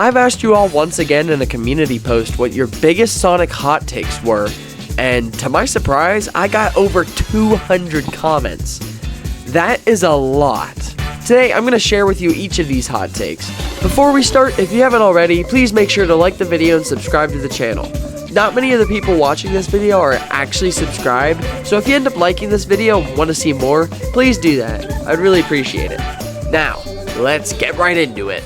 I've asked you all once again in a community post what your biggest Sonic hot takes were, and to my surprise, I got over 200 comments. That is a lot. Today, I'm going to share with you each of these hot takes. Before we start, if you haven't already, please make sure to like the video and subscribe to the channel. Not many of the people watching this video are actually subscribed, so if you end up liking this video and want to see more, please do that. I'd really appreciate it. Now, let's get right into it.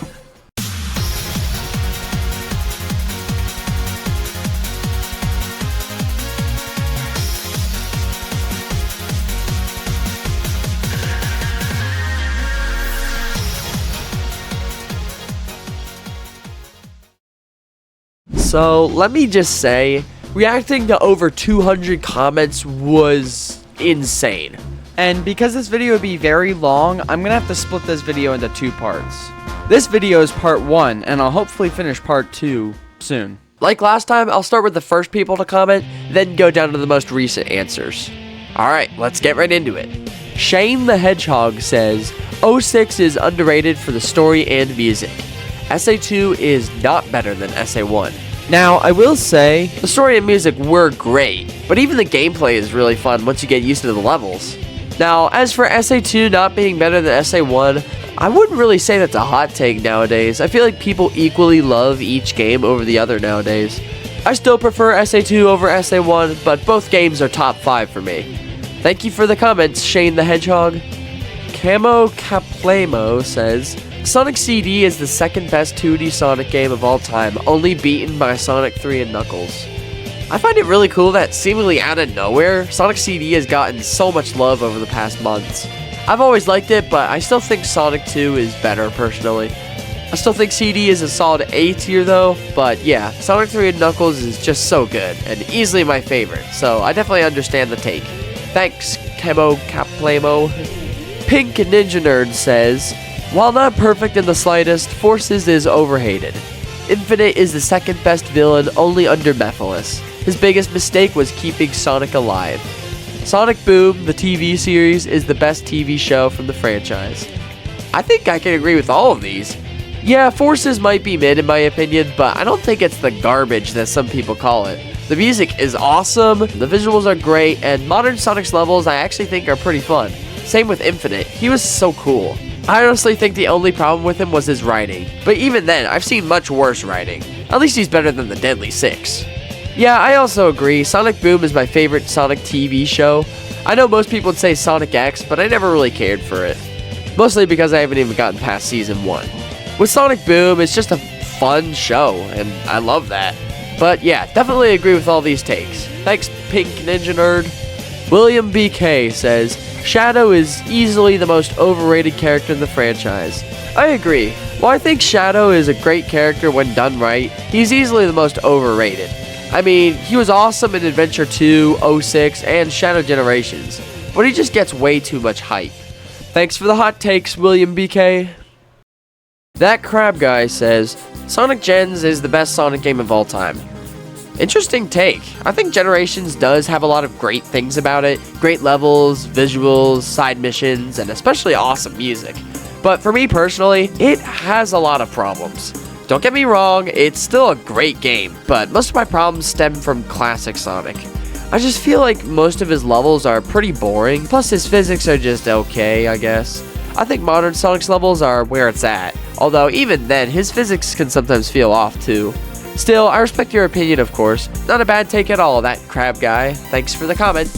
So, let me just say, reacting to over 200 comments was insane. And because this video would be very long, I'm gonna have to split this video into 2 parts. This video is part 1, and I'll hopefully finish part 2 soon. Like last time, I'll start with the first people to comment, then go down to the most recent answers. Alright, let's get right into it. Shane the Hedgehog says, 06 is underrated for the story and music. SA2 is not better than SA1. Now, I will say, the story and music were great, but even the gameplay is really fun once you get used to the levels. Now, as for SA2 not being better than SA1, I wouldn't really say that's a hot take nowadays. I feel like people equally love each game over the other nowadays. I still prefer SA2 over SA1, but both games are top 5 for me. Thank you for the comments, Shane the Hedgehog. Camocaplamo says, Sonic CD is the second best 2D Sonic game of all time, only beaten by Sonic 3 and Knuckles. I find it really cool that seemingly out of nowhere, Sonic CD has gotten so much love over the past months. I've always liked it, but I still think Sonic 2 is better personally. I still think CD is a solid A tier though, but yeah, Sonic 3 and Knuckles is just so good, and easily my favorite, so I definitely understand the take. Thanks, Camocaplamo. Pink Ninjanerd says, while not perfect in the slightest, Forces is overhated. Infinite is the second best villain, only under Mephiles. His biggest mistake was keeping Sonic alive. Sonic Boom, the TV series, is the best TV show from the franchise. I think I can agree with all of these. Yeah, Forces might be mid in my opinion, but I don't think it's the garbage that some people call it. The music is awesome, the visuals are great, and modern Sonic's levels I actually think are pretty fun. Same with Infinite, he was so cool. I honestly think the only problem with him was his writing, but even then, I've seen much worse writing. At least he's better than the Deadly Six. Yeah, I also agree, Sonic Boom is my favorite Sonic TV show. I know most people would say Sonic X, but I never really cared for it. Mostly because I haven't even gotten past Season 1. With Sonic Boom, it's just a fun show, and I love that. But yeah, definitely agree with all these takes. Thanks, Pink Ninja Nerd. William BK says, Shadow is easily the most overrated character in the franchise. I agree. While I think Shadow is a great character when done right, he's easily the most overrated. I mean, he was awesome in Adventure 2, 06, and Shadow Generations, but he just gets way too much hype. Thanks for the hot takes, William BK. ThatCrabGuy says, Sonic Gens is the best Sonic game of all time. Interesting take. I think Generations does have a lot of great things about it. Great levels, visuals, side missions, and especially awesome music. But for me personally, it has a lot of problems. Don't get me wrong, it's still a great game, but most of my problems stem from classic Sonic. I just feel like most of his levels are pretty boring, plus his physics are just okay, I guess. I think modern Sonic's levels are where it's at, although even then, his physics can sometimes feel off too. Still, I respect your opinion, of course. Not a bad take at all, that crab guy. Thanks for the comment.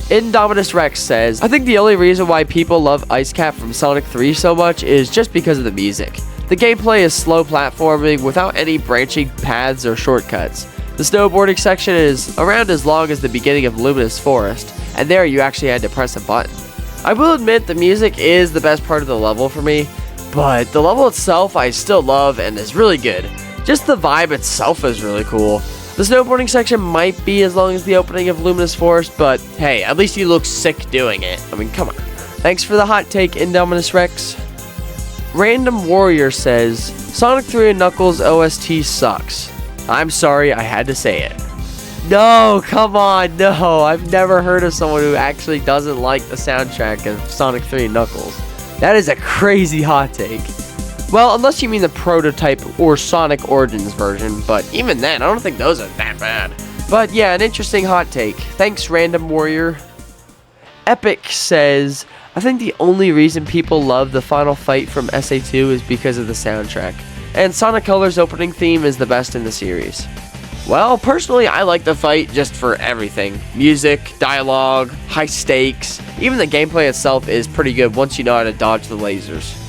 Indominus Rex says, I think the only reason why people love Ice Cap from Sonic 3 so much is just because of the music. The gameplay is slow platforming without any branching paths or shortcuts. The snowboarding section is around as long as the beginning of Luminous Forest, and there you actually had to press a button. I will admit the music is the best part of the level for me, but the level itself I still love and is really good. Just the vibe itself is really cool. The snowboarding section might be as long as the opening of Luminous Forest, but hey, at least he looks sick doing it. I mean, come on. Thanks for the hot take, Indominus Rex. Random Warrior says, Sonic 3 and Knuckles OST sucks. I'm sorry, I had to say it. No, come on, no. I've never heard of someone who actually doesn't like the soundtrack of Sonic 3 and Knuckles. That is a crazy hot take. Well, unless you mean the prototype or Sonic Origins version, but even then, I don't think those are that bad. But yeah, an interesting hot take. Thanks, Random Warrior. Epik says, I think the only reason people love the final fight from SA2 is because of the soundtrack, and Sonic Colors' opening theme is the best in the series. Well, personally, I like the fight just for everything. Music, dialogue, high stakes, even the gameplay itself is pretty good once you know how to dodge the lasers.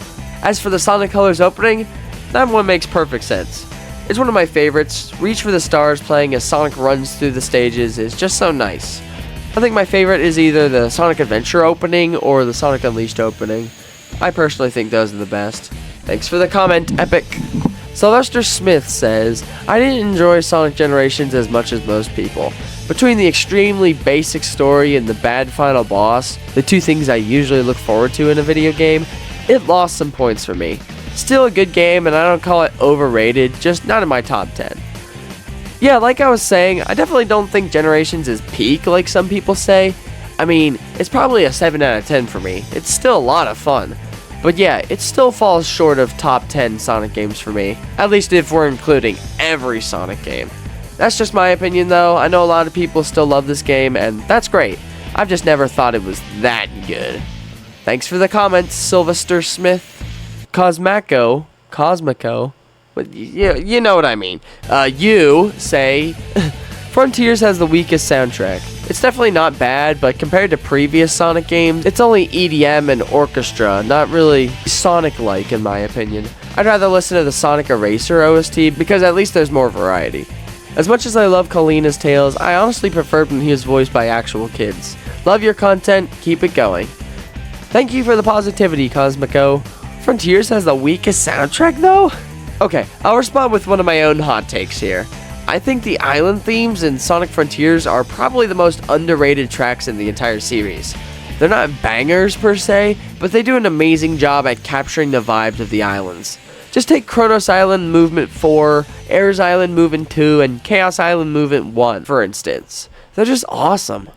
As for the Sonic Colors opening, that one makes perfect sense. It's one of my favorites. Reach for the Stars playing as Sonic runs through the stages is just so nice. I think my favorite is either the Sonic Adventure opening or the Sonic Unleashed opening. I personally think those are the best. Thanks for the comment, Epik. Sylvester Smith says, I didn't enjoy Sonic Generations as much as most people. Between the extremely basic story and the bad final boss, the two things I usually look forward to in a video game, it lost some points for me. Still a good game, and I don't call it overrated, just not in my top 10. Yeah, like I was saying, I definitely don't think Generations is peak like some people say. I mean, it's probably a 7 out of 10 for me. It's still a lot of fun. But yeah, it still falls short of top 10 Sonic games for me, at least if we're including every Sonic game. That's just my opinion though. I know a lot of people still love this game, and that's great. I've just never thought it was that good. Thanks for the comments, Sylvester Smith. Kosmaco, you know what I mean. You say, Frontiers has the weakest soundtrack. It's definitely not bad, but compared to previous Sonic games, it's only EDM and orchestra, not really Sonic-like in my opinion. I'd rather listen to the Sonic Eraser OST because at least there's more variety. As much as I love Kalina's Tales, I honestly preferred when he was voiced by actual kids. Love your content, keep it going. Thank you for the positivity, Kosmaco. Frontiers has the weakest soundtrack though? Okay, I'll respond with one of my own hot takes here. I think the island themes in Sonic Frontiers are probably the most underrated tracks in the entire series. They're not bangers per se, but they do an amazing job at capturing the vibes of the islands. Just take Kronos Island Movement 4, Ares Island Movement 2, and Chaos Island Movement 1, for instance. They're just awesome.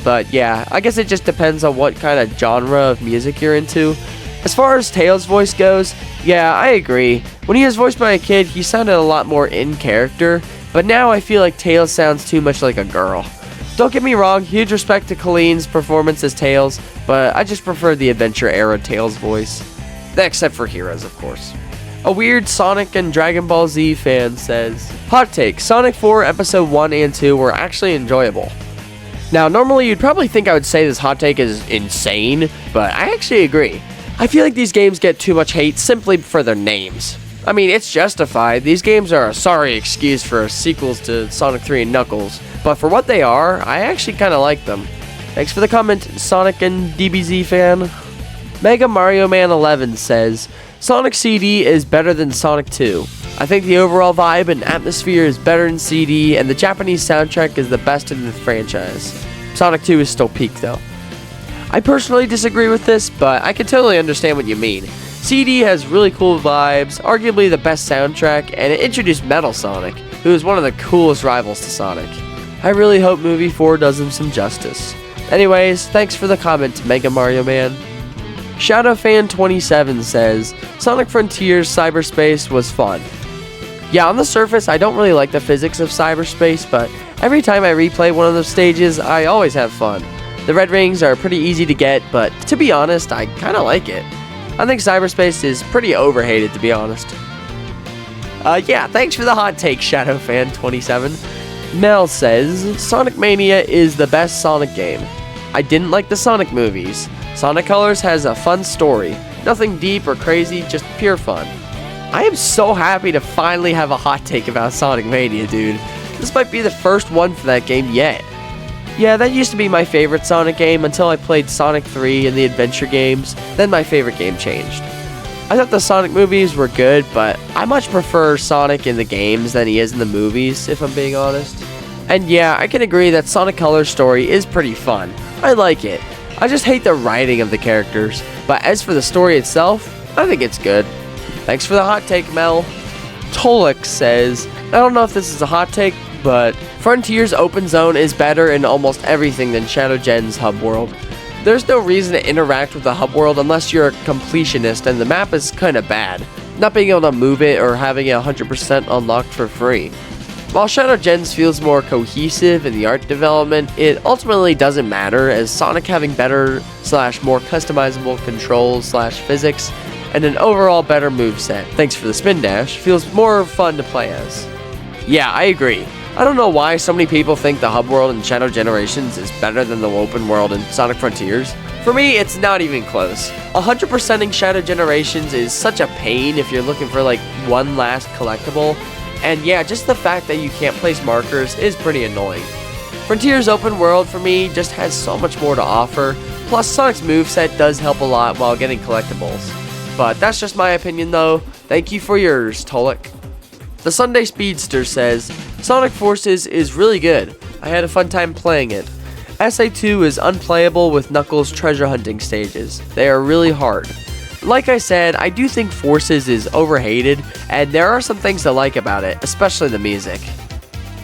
But yeah, I guess it just depends on what kind of genre of music you're into. As far as Tails' voice goes, yeah, I agree. When he was voiced by a kid, he sounded a lot more in character, but now I feel like Tails sounds too much like a girl. Don't get me wrong, huge respect to Colleen's performance as Tails, but I just prefer the Adventure era Tails voice. Except for Heroes, of course. A weird Sonic and Dragon Ball Z fan says, hot take, Sonic 4 Episode 1 and 2 were actually enjoyable. Now, normally you'd probably think I would say this hot take is insane, but I actually agree. I feel like these games get too much hate simply for their names. I mean, it's justified. These games are a sorry excuse for sequels to Sonic 3 and Knuckles, but for what they are, I actually kind of like them. Thanks for the comment, Sonic and DBZ fan. Mega Mario Man 11 says, Sonic CD is better than Sonic 2. I think the overall vibe and atmosphere is better in CD, and the Japanese soundtrack is the best in the franchise. Sonic 2 is still peak though. I personally disagree with this, but I can totally understand what you mean. CD has really cool vibes, arguably the best soundtrack, and it introduced Metal Sonic, who is one of the coolest rivals to Sonic. I really hope Movie 4 does him some justice. Anyways, thanks for the comment, Mega Mario Man. ShadowFan27 says, Sonic Frontiers Cyberspace was fun. Yeah, on the surface, I don't really like the physics of cyberspace, but every time I replay one of those stages, I always have fun. The red rings are pretty easy to get, but to be honest, I kinda like it. I think cyberspace is pretty overhated, to be honest. Yeah, thanks for the hot take, ShadowFan27. Mel says, Sonic Mania is the best Sonic game. I didn't like the Sonic movies. Sonic Colors has a fun story. Nothing deep or crazy, just pure fun. I am so happy to finally have a hot take about Sonic Mania, dude. This might be the first one for that game yet. Yeah, that used to be my favorite Sonic game until I played Sonic 3 and the adventure games, then my favorite game changed. I thought the Sonic movies were good, but I much prefer Sonic in the games than he is in the movies, if I'm being honest. And yeah, I can agree that Sonic Color's story is pretty fun. I like it. I just hate the writing of the characters, but as for the story itself, I think it's good. Thanks for the hot take, Mel. Tolek says, I don't know if this is a hot take, but Frontier's open zone is better in almost everything than Shadow Gen's hub world. There's no reason to interact with the hub world unless you're a completionist and the map is kinda bad, not being able to move it or having it 100% unlocked for free. While Shadow Gens feels more cohesive in the art development, it ultimately doesn't matter, as Sonic having better / more customizable controls / physics and an overall better moveset, thanks for the spin dash, feels more fun to play as. Yeah, I agree. I don't know why so many people think the hub world in Shadow Generations is better than the open world in Sonic Frontiers. For me, it's not even close. 100%ing Shadow Generations is such a pain if you're looking for like one last collectible. And yeah, just the fact that you can't place markers is pretty annoying. Frontier's open world for me just has so much more to offer, plus Sonic's moveset does help a lot while getting collectibles. But that's just my opinion though. Thank you for yours, Tolek. The Sunday Speedster says, Sonic Forces is really good. I had a fun time playing it. SA2 is unplayable with Knuckles' treasure hunting stages. They are really hard. Like I said, I do think Forces is overhated, and there are some things to like about it, especially the music.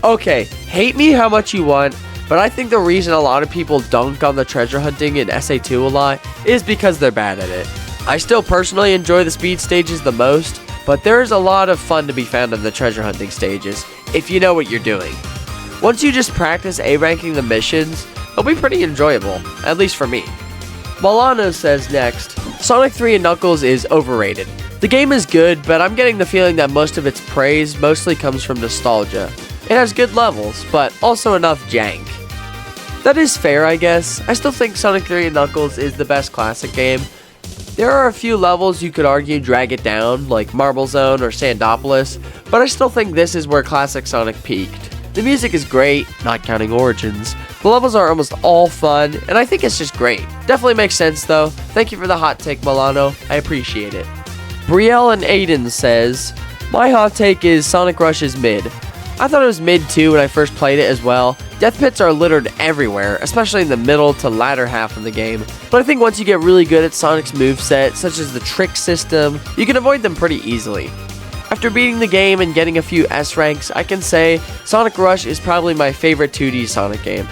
Okay, hate me how much you want, but I think the reason a lot of people dunk on the treasure hunting in SA2 a lot is because they're bad at it. I still personally enjoy the speed stages the most, but there is a lot of fun to be found in the treasure hunting stages, if you know what you're doing. Once you just practice A-ranking the missions, it'll be pretty enjoyable, at least for me. Milano says next, Sonic 3 and Knuckles is overrated. The game is good, but I'm getting the feeling that most of its praise mostly comes from nostalgia. It has good levels, but also enough jank. That is fair, I guess. I still think Sonic 3 and Knuckles is the best classic game. There are a few levels you could argue drag it down, like Marble Zone or Sandopolis, but I still think this is where classic Sonic peaked. The music is great, not counting Origins. The levels are almost all fun, and I think it's just great. Definitely makes sense though. Thank you for the hot take, Milano. I appreciate it. Brielle&Aiden says, my hot take is Sonic Rush is mid. I thought it was mid too when I first played it as well. Death pits are littered everywhere, especially in the middle to latter half of the game. But I think once you get really good at Sonic's moveset, such as the trick system, you can avoid them pretty easily. After beating the game and getting a few S ranks, I can say Sonic Rush is probably my favorite 2D Sonic game.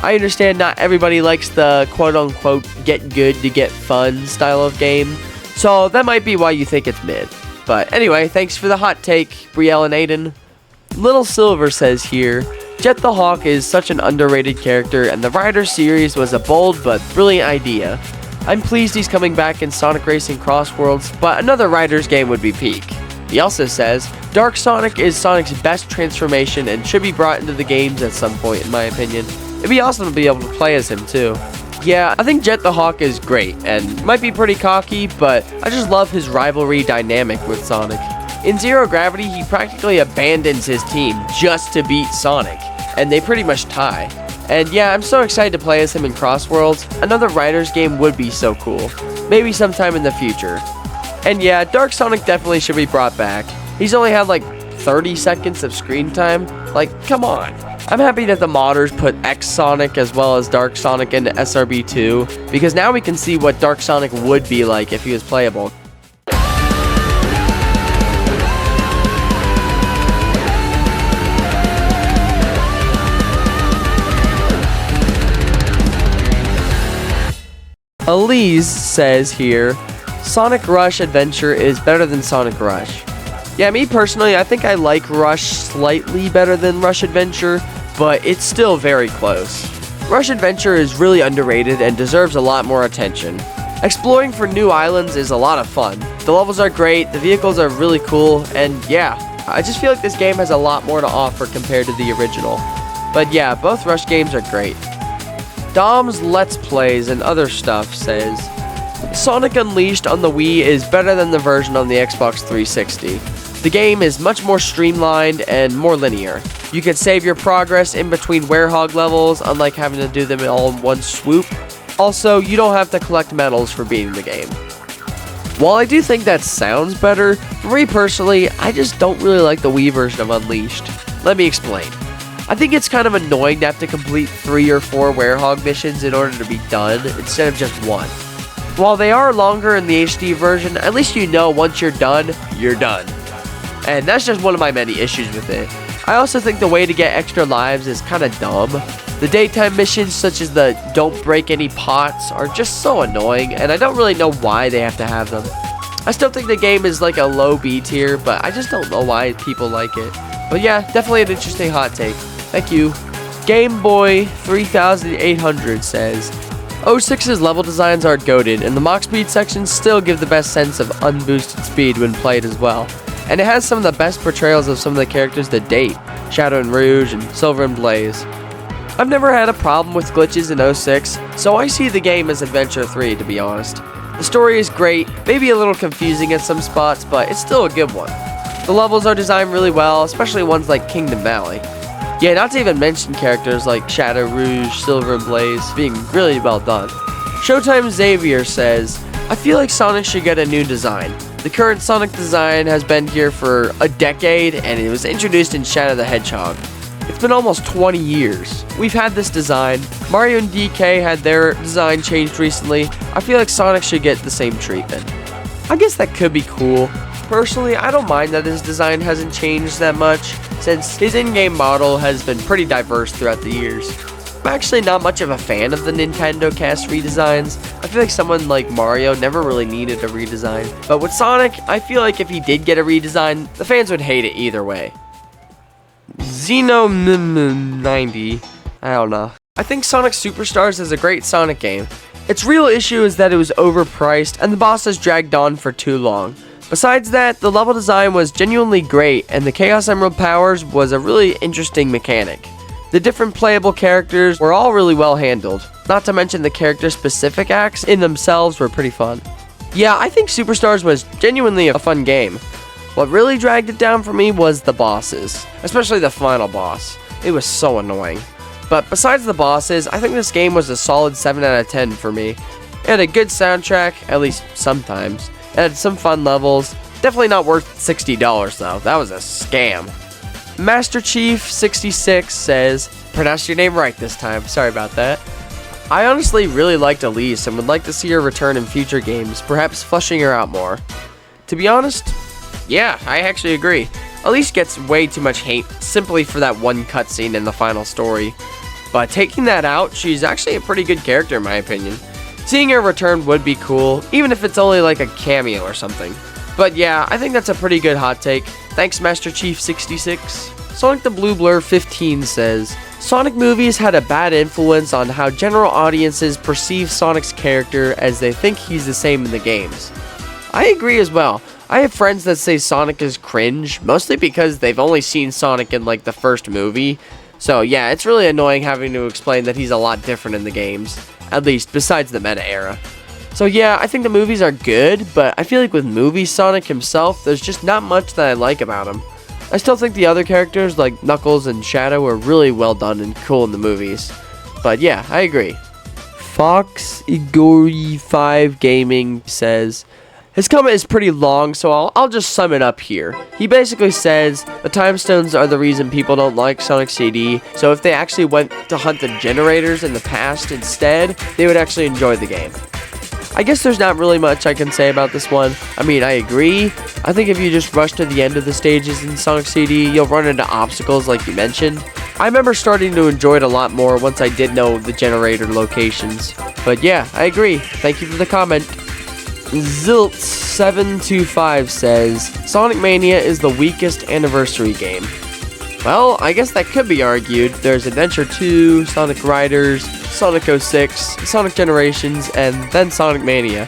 I understand not everybody likes the quote-unquote get good to get fun style of game, so that might be why you think it's mid. But anyway, thanks for the hot take, Brielle&Aiden. Little Silver says here, Jet the Hawk is such an underrated character and the Rider series was a bold but brilliant idea. I'm pleased he's coming back in Sonic Racing Cross Worlds, but another Riders game would be peak. He also says, Dark Sonic is Sonic's best transformation and should be brought into the games at some point in my opinion. It'd be awesome to be able to play as him too. Yeah, I think Jet the Hawk is great and might be pretty cocky, but I just love his rivalry dynamic with Sonic. In Zero Gravity, he practically abandons his team just to beat Sonic, and they pretty much tie. And yeah, I'm so excited to play as him in Cross Worlds. Another Riders game would be so cool. Maybe sometime in the future. And yeah, Dark Sonic definitely should be brought back. He's only had like 30 seconds of screen time. Like, come on. I'm happy that the modders put X Sonic as well as Dark Sonic into SRB2, because now we can see what Dark Sonic would be like if he was playable. EliZe says here, Sonic Rush Adventure is better than Sonic Rush. Yeah, me personally, I think I like Rush slightly better than Rush Adventure, but it's still very close. Rush Adventure is really underrated and deserves a lot more attention. Exploring for new islands is a lot of fun. The levels are great, the vehicles are really cool, and yeah, I just feel like this game has a lot more to offer compared to the original. But yeah, both Rush games are great. Dom's Let's Plays and other stuff says, Sonic Unleashed on the Wii is better than the version on the Xbox 360. The game is much more streamlined and more linear. You can save your progress in between Werehog levels, unlike having to do them all in one swoop. Also, you don't have to collect medals for beating the game. While I do think that sounds better, for me personally, I just don't really like the Wii version of Unleashed. Let me explain. I think it's kind of annoying to have to complete 3 or 4 Werehog missions in order to be done, instead of just one. While they are longer in the HD version, at least you know once you're done, you're done. And that's just one of my many issues with it. I also think the way to get extra lives is kind of dumb. The daytime missions, such as the don't break any pots, are just so annoying, and I don't really know why they have to have them. I still think the game is like a low B tier, but I just don't know why people like it. But yeah, definitely an interesting hot take. Thank you. Game Boy 3800 says, 06's level designs are goated, and the Mach Speed sections still give the best sense of unboosted speed when played as well. And it has some of the best portrayals of some of the characters to date, Shadow and Rouge and Silver and Blaze. I've never had a problem with glitches in 06, so I see the game as Adventure 3 to be honest. The story is great, maybe a little confusing at some spots, but it's still a good one. The levels are designed really well, especially ones like Kingdom Valley. Yeah, not to even mention characters like Shadow, Rouge, Silver, and Blaze being really well done. Showtime Xavier says, I feel like Sonic should get a new design. The current Sonic design has been here for a decade, and it was introduced in Shadow the Hedgehog. It's been almost 20 years. We've had this design. Mario and DK had their design changed recently. I feel like Sonic should get the same treatment. I guess that could be cool. Personally, I don't mind that his design hasn't changed that much, since his in-game model has been pretty diverse throughout the years. I'm actually not much of a fan of the Nintendo cast redesigns. I feel like someone like Mario never really needed a redesign. But with Sonic, I feel like if he did get a redesign, the fans would hate it either way. ZenoM 90, I don't know. I think Sonic Superstars is a great Sonic game. Its real issue is that it was overpriced and the bosses dragged on for too long. Besides that, the level design was genuinely great and the Chaos Emerald powers was a really interesting mechanic. The different playable characters were all really well handled, not to mention the character-specific acts in themselves were pretty fun. Yeah, I think Superstars was genuinely a fun game. What really dragged it down for me was the bosses, especially the final boss. It was so annoying. But besides the bosses, I think this game was a solid 7 out of 10 for me. It had a good soundtrack, at least sometimes. It had some fun levels. Definitely not worth $60 though, that was a scam. Master Chief 66 says, pronounced your name right this time, sorry about that. I honestly really liked EliZe and would like to see her return in future games, perhaps fleshing her out more. To be honest, yeah, I actually agree. EliZe gets way too much hate simply for that one cutscene in the final story. But taking that out, she's actually a pretty good character in my opinion. Seeing her return would be cool, even if it's only like a cameo or something. But yeah, I think that's a pretty good hot take. Thanks Master Chief 66. SonicTheBlueBlur 15 says, Sonic movies had a bad influence on how general audiences perceive Sonic's character as they think he's the same in the games. I agree as well. I have friends that say Sonic is cringe, mostly because they've only seen Sonic in like the first movie. So yeah, it's really annoying having to explain that he's a lot different in the games, at least besides the meta era. So yeah, I think the movies are good, but I feel like with movie Sonic himself, there's just not much that I like about him. I still think the other characters like Knuckles and Shadow are really well done and cool in the movies. But yeah, I agree. Foxegory 5 Gaming says, his comment is pretty long, so I'll just sum it up here. He basically says, the time stones are the reason people don't like Sonic CD, so if they actually went to hunt the generators in the past instead, they would actually enjoy the game. I guess there's not really much I can say about this one. I mean, I agree. I think if you just rush to the end of the stages in Sonic CD, you'll run into obstacles like you mentioned. I remember starting to enjoy it a lot more once I did know the generator locations. But yeah, I agree. Thank you for the comment. Zilt725 says, Sonic Mania is the weakest anniversary game. Well, I guess that could be argued. There's Adventure 2, Sonic Riders, Sonic 06, Sonic Generations, and then Sonic Mania.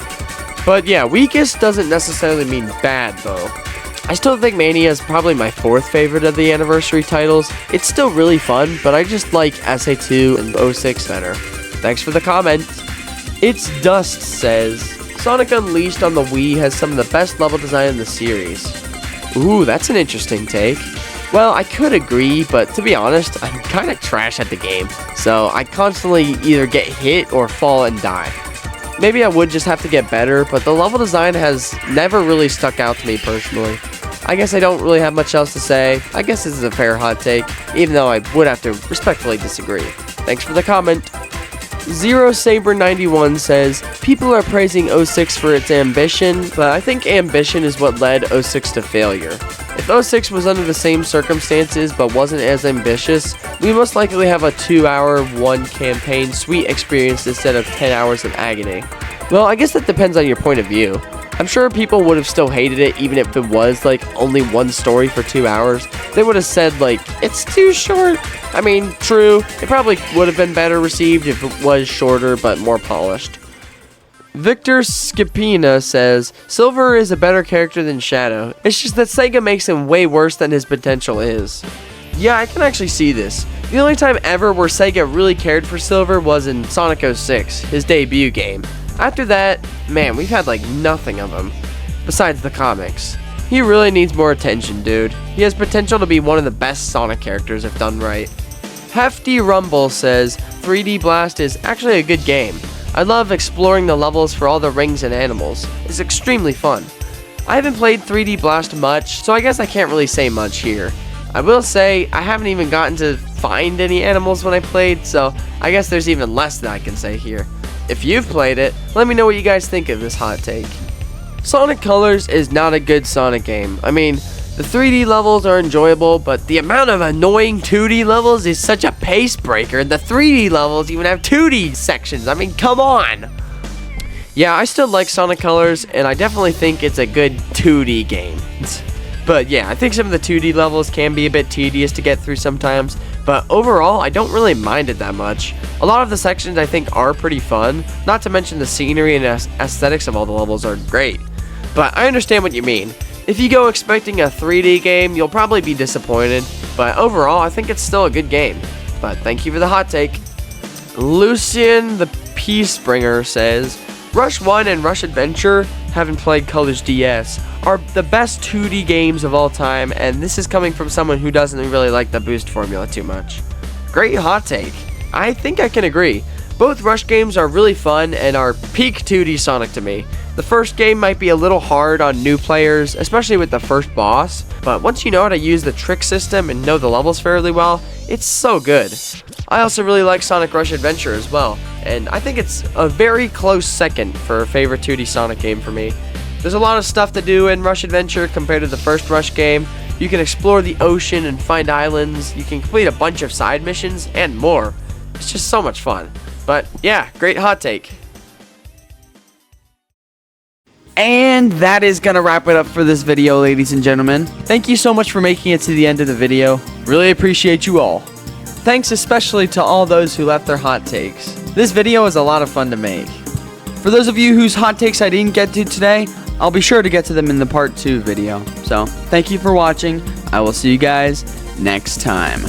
But yeah, weakest doesn't necessarily mean bad though. I still think Mania is probably my 4th favorite of the anniversary titles. It's still really fun, but I just like SA2 and 06 better. Thanks for the comment. Itz Dust says, Sonic Unleashed on the Wii has some of the best level design in the series. Ooh, that's an interesting take. Well, I could agree, but to be honest, I'm kind of trash at the game. So I constantly either get hit or fall and die. Maybe I would just have to get better, but the level design has never really stuck out to me personally. I guess I don't really have much else to say. I guess this is a fair hot take, even though I would have to respectfully disagree. Thanks for the comment. ZeroSaber91 says, people are praising 06 for its ambition, but I think ambition is what led 06 to failure. If 06 was under the same circumstances but wasn't as ambitious, we most likely have a 2-hour, one campaign sweet experience instead of 10 hours of agony. Well, I guess that depends on your point of view. I'm sure people would have still hated it even if it was like only one story for 2 hours. They would have said like, it's too short. I mean, true, it probably would have been better received if it was shorter but more polished. Viktor Skipina says, Silver is a better character than Shadow. It's just that Sega makes him way worse than his potential is. Yeah, I can actually see this. The only time ever where Sega really cared for Silver was in Sonic 06, his debut game. After that, man, we've had like nothing of him, besides the comics. He really needs more attention, dude. He has potential to be one of the best Sonic characters if done right. Hefty Rumble says, 3D Blast is actually a good game. I love exploring the levels for all the rings and animals. It's extremely fun. I haven't played 3D Blast much, so I guess I can't really say much here. I will say, I haven't even gotten to find any animals when I played, so I guess there's even less that I can say here. If you've played it, let me know what you guys think of this hot take. Sonic Colors is not a good Sonic game. I mean, the 3D levels are enjoyable, but the amount of annoying 2D levels is such a pace breaker, and the 3D levels even have 2D sections. I mean, come on! Yeah, I still like Sonic Colors, and I definitely think it's a good 2D game. But yeah, I think some of the 2D levels can be a bit tedious to get through sometimes, but overall, I don't really mind it that much. A lot of the sections I think are pretty fun, not to mention the scenery and aesthetics of all the levels are great. But I understand what you mean. If you go expecting a 3D game, you'll probably be disappointed, but overall, I think it's still a good game. But thank you for the hot take. Lucien the Peacebringer says, Rush 1 and Rush Adventure, haven't played Colors DS, are the best 2D games of all time, and this is coming from someone who doesn't really like the boost formula too much. Great hot take. I think I can agree. Both Rush games are really fun and are peak 2D Sonic to me. The first game might be a little hard on new players, especially with the first boss, but once you know how to use the trick system and know the levels fairly well, it's so good. I also really like Sonic Rush Adventure as well, and I think it's a very close second for a favorite 2D Sonic game for me. There's a lot of stuff to do in Rush Adventure compared to the first Rush game. You can explore the ocean and find islands, you can complete a bunch of side missions, and more. It's just so much fun. But yeah, great hot take. And that is gonna wrap it up for this video, ladies and gentlemen. Thank you so much for making it to the end of the video. Really appreciate you all. Thanks especially to all those who left their hot takes. This video was a lot of fun to make. For those of you whose hot takes I didn't get to today, I'll be sure to get to them in the part 2 video. So, thank you for watching. I will see you guys next time.